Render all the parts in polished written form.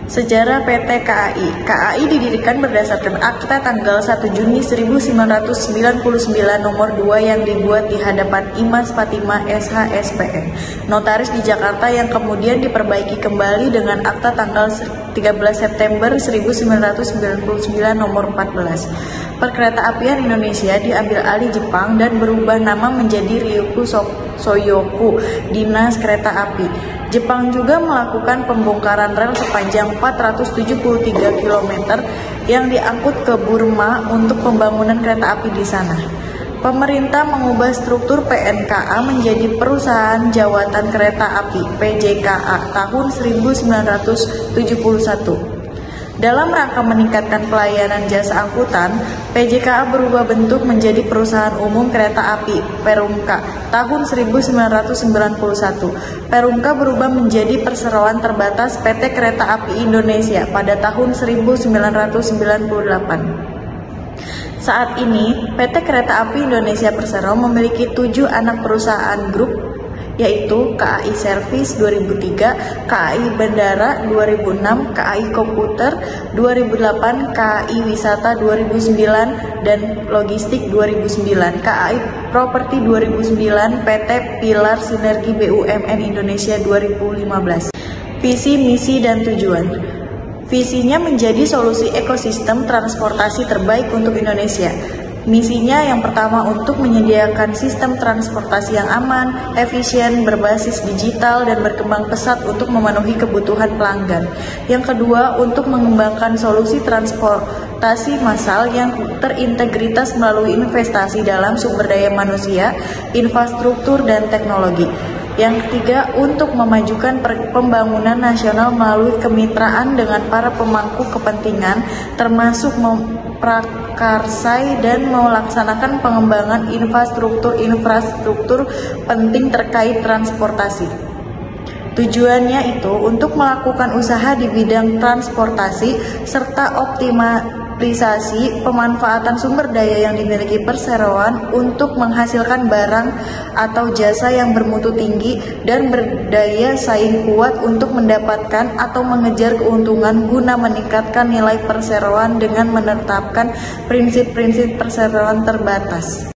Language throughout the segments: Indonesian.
Sejarah PT KAI. KAI didirikan berdasarkan Akta tanggal 1 Juni 1999 nomor 2 yang dibuat di hadapan Imas Fatimah SH SPM, notaris di Jakarta, yang kemudian diperbaiki kembali dengan Akta tanggal 13 September 1999 nomor 14. Perkeretaapian Indonesia diambil alih Jepang dan berubah nama menjadi Ryuku Soyoku, Dinas Kereta Api. Jepang juga melakukan pembongkaran rel sepanjang 473 km yang diangkut ke Burma untuk pembangunan kereta api di sana. Pemerintah mengubah struktur PNKA menjadi Perusahaan Jawatan Kereta Api (PJKA) tahun 1971. Dalam rangka meningkatkan pelayanan jasa angkutan, PJKA berubah bentuk menjadi Perusahaan Umum Kereta Api (Perumka) tahun 1991. Perumka berubah menjadi Perseroan Terbatas PT Kereta Api Indonesia pada tahun 1998. Saat ini, PT Kereta Api Indonesia Persero memiliki 7 anak perusahaan grup, yaitu KAI Service 2003, KAI Bandara 2006, KAI Komuter 2008, KAI Wisata 2009, dan Logistik 2009, KAI Properti 2009, PT Pilar Sinergi BUMN Indonesia 2015. Visi, misi, dan tujuan. Visinya menjadi solusi ekosistem transportasi terbaik untuk Indonesia. Misinya yang pertama untuk menyediakan sistem transportasi yang aman, efisien, berbasis digital, dan berkembang pesat untuk memenuhi kebutuhan pelanggan. Yang kedua, untuk mengembangkan solusi transportasi massal yang terintegritas melalui investasi dalam sumber daya manusia, infrastruktur, dan teknologi. Yang ketiga, untuk memajukan pembangunan nasional melalui kemitraan dengan para pemangku kepentingan, termasuk memprakarsai dan melaksanakan pengembangan infrastruktur penting terkait transportasi. Tujuannya itu untuk melakukan usaha di bidang transportasi serta optimalisasi pemanfaatan sumber daya yang dimiliki perseroan untuk menghasilkan barang atau jasa yang bermutu tinggi dan berdaya saing kuat untuk mendapatkan atau mengejar keuntungan guna meningkatkan nilai perseroan dengan menetapkan prinsip-prinsip perseroan terbatas.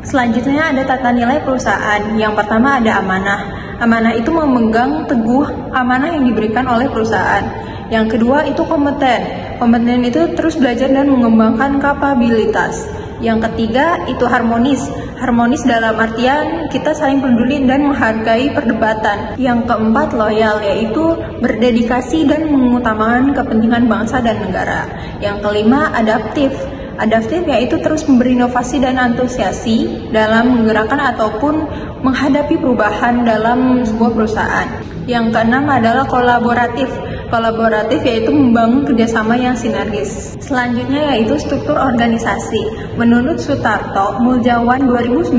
Selanjutnya ada tata nilai perusahaan. Yang pertama ada amanah. Amanah itu memegang teguh amanah yang diberikan oleh perusahaan. Yang kedua itu kompeten. Kompeten itu terus belajar dan mengembangkan kapabilitas. Yang ketiga itu harmonis. Harmonis dalam artian kita saling peduli dan menghargai perdebatan. Yang keempat loyal, yaitu berdedikasi dan mengutamakan kepentingan bangsa dan negara. Yang kelima adaptif. Adaptif yaitu terus memberi inovasi dan antusiasi dalam menggerakkan ataupun menghadapi perubahan dalam sebuah perusahaan. Yang keenam adalah kolaboratif. Kolaboratif yaitu membangun kerjasama yang sinergis. Selanjutnya yaitu struktur organisasi. Menurut Sutarto Muljawan 2019,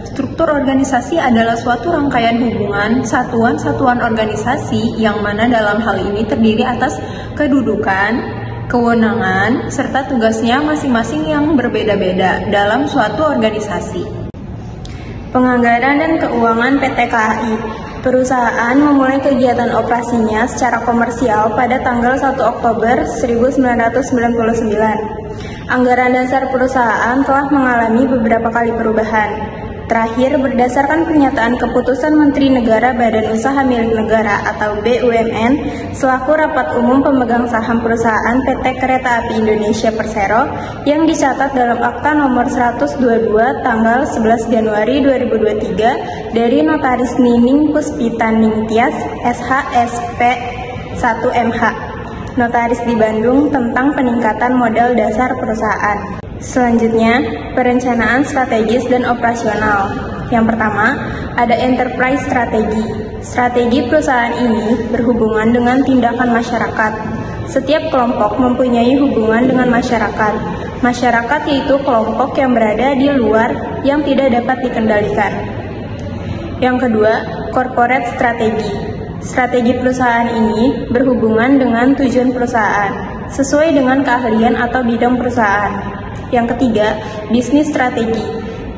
struktur organisasi adalah suatu rangkaian hubungan satuan-satuan organisasi yang mana dalam hal ini terdiri atas kedudukan, kewenangan, serta tugasnya masing-masing yang berbeda-beda dalam suatu organisasi. Penganggaran dan keuangan PT KAI. Perusahaan memulai kegiatan operasinya secara komersial pada tanggal 1 Oktober 1999. Anggaran dasar perusahaan telah mengalami beberapa kali perubahan. Terakhir, berdasarkan pernyataan keputusan Menteri Negara Badan Usaha Milik Negara atau BUMN selaku rapat umum pemegang saham perusahaan PT Kereta Api Indonesia Persero yang dicatat dalam Akta nomor 122 tanggal 11 Januari 2023 dari Notaris Nining Puspita Ningtyas SH.SP 1 MH, Notaris di Bandung, tentang peningkatan modal dasar perusahaan. Selanjutnya, perencanaan strategis dan operasional. Yang pertama, ada enterprise strategi. Strategi perusahaan ini berhubungan dengan tindakan masyarakat. Setiap kelompok mempunyai hubungan dengan masyarakat. Masyarakat yaitu kelompok yang berada di luar yang tidak dapat dikendalikan. Yang kedua, corporate strategi. Strategi perusahaan ini berhubungan dengan tujuan perusahaan, sesuai dengan keahlian atau bidang perusahaan. Yang ketiga, bisnis strategi.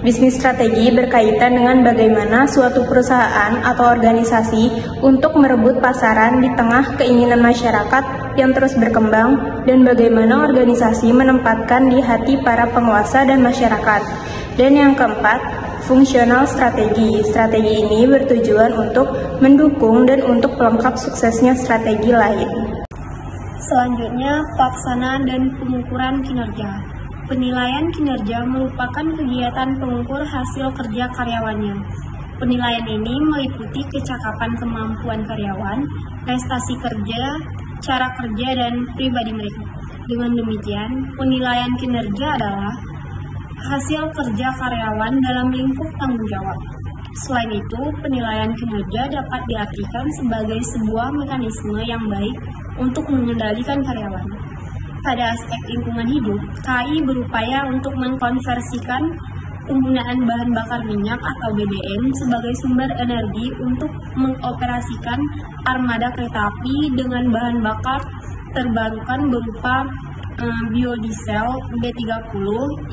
Bisnis strategi berkaitan dengan bagaimana suatu perusahaan atau organisasi untuk merebut pasaran di tengah keinginan masyarakat yang terus berkembang dan bagaimana organisasi menempatkan di hati para penguasa dan masyarakat. Dan yang keempat, fungsional strategi. Strategi ini bertujuan untuk mendukung dan untuk pelengkap suksesnya strategi lain. Selanjutnya, pelaksanaan dan pengukuran kinerja. Penilaian kinerja merupakan kegiatan pengukur hasil kerja karyawannya. Penilaian ini meliputi kecakapan kemampuan karyawan, prestasi kerja, cara kerja, dan pribadi mereka. Dengan demikian, penilaian kinerja adalah hasil kerja karyawan dalam lingkup tanggung jawab. Selain itu, penilaian kinerja dapat diartikan sebagai sebuah mekanisme yang baik untuk mengendalikan karyawan. Pada aspek lingkungan hidup, KAI berupaya untuk mengkonversikan penggunaan bahan bakar minyak atau BBM sebagai sumber energi untuk mengoperasikan armada kereta api dengan bahan bakar terbarukan berupa biodiesel B30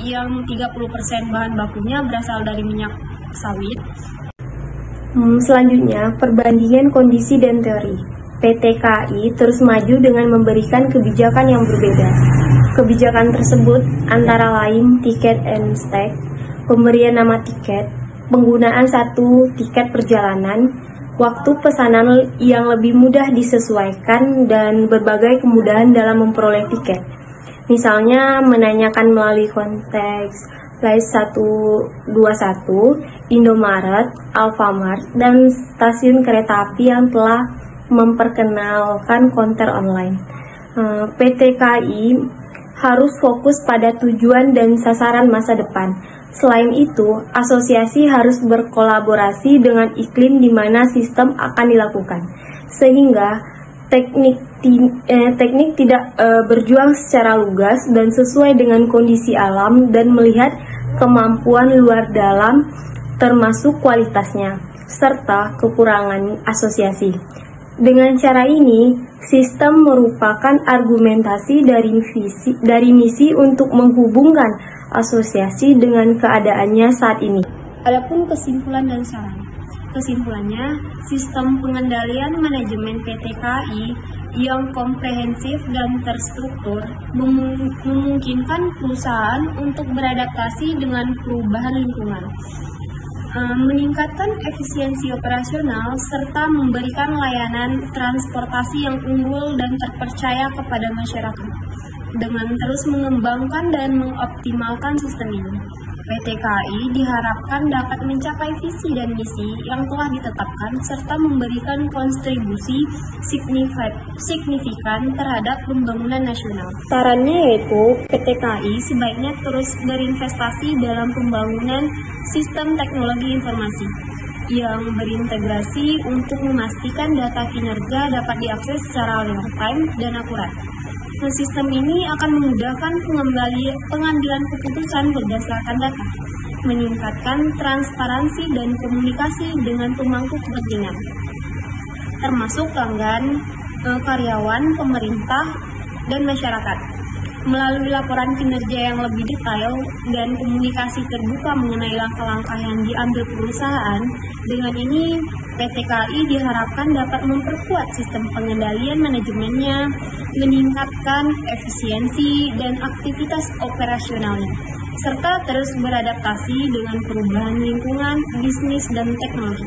yang 30% bahan bakunya berasal dari minyak sawit. Selanjutnya, perbandingan kondisi dan teori. PT KAI terus maju dengan memberikan kebijakan yang berbeda. Kebijakan tersebut antara lain tiket and stay, pemberian nama tiket, penggunaan satu tiket perjalanan, waktu pesanan yang lebih mudah disesuaikan, dan berbagai kemudahan dalam memperoleh tiket. Misalnya menanyakan melalui konteks Flight 121, Indomaret, Alfamart, dan stasiun kereta api yang telah memperkenalkan konter online. PT KAI harus fokus pada tujuan dan sasaran masa depan. Selain itu, asosiasi harus berkolaborasi dengan iklim di mana sistem akan dilakukan, sehingga teknik tidak berjuang secara lugas dan sesuai dengan kondisi alam dan melihat kemampuan luar dalam termasuk kualitasnya, serta kekurangan asosiasi. Dengan cara ini, sistem merupakan argumentasi dari misi untuk menghubungkan asosiasi dengan keadaannya saat ini. Adapun kesimpulan dan saran. Kesimpulannya, sistem pengendalian manajemen PT KAI yang komprehensif dan terstruktur memungkinkan perusahaan untuk beradaptasi dengan perubahan lingkungan, meningkatkan efisiensi operasional, serta memberikan layanan transportasi yang unggul dan terpercaya kepada masyarakat. Dengan terus mengembangkan dan mengoptimalkan sistem ini, PT KAI diharapkan dapat mencapai visi dan misi yang telah ditetapkan serta memberikan kontribusi signifikan terhadap pembangunan nasional. Sarannya yaitu PT KAI sebaiknya terus berinvestasi dalam pembangunan sistem teknologi informasi yang berintegrasi untuk memastikan data kinerja dapat diakses secara real time dan akurat. Sistem ini akan memudahkan pengambilan keputusan berdasarkan data, meningkatkan transparansi dan komunikasi dengan pemangku kepentingan, termasuk pelanggan, karyawan, pemerintah, dan masyarakat. Melalui laporan kinerja yang lebih detail dan komunikasi terbuka mengenai langkah-langkah yang diambil perusahaan, dengan ini PT KAI diharapkan dapat memperkuat sistem pengendalian manajemennya, meningkatkan efisiensi dan aktivitas operasionalnya, serta terus beradaptasi dengan perubahan lingkungan, bisnis, dan teknologi.